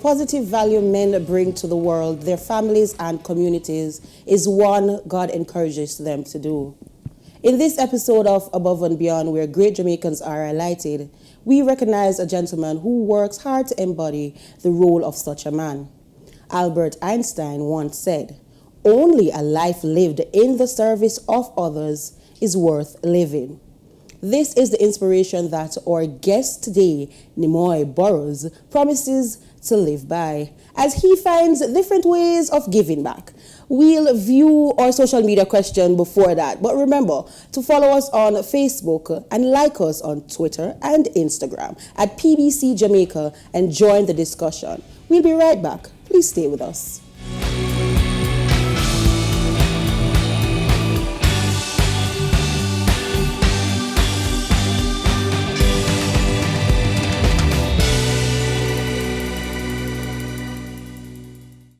positive value men bring to the world, their families and communities is one God encourages them to do. In this episode of Above and Beyond, where great Jamaicans are highlighted, we recognize a gentleman who works hard to embody the role of such a man. Albert Einstein once said, "Only a life lived in the service of others is worth living." This is the inspiration that our guest today, Nimoy Burrowes, promises to live by as he finds different ways of giving back. We'll view our social media question before that, but remember to follow us on Facebook and like us on Twitter and Instagram at PBCJamaica and join the discussion. We'll be right back. Please stay with us.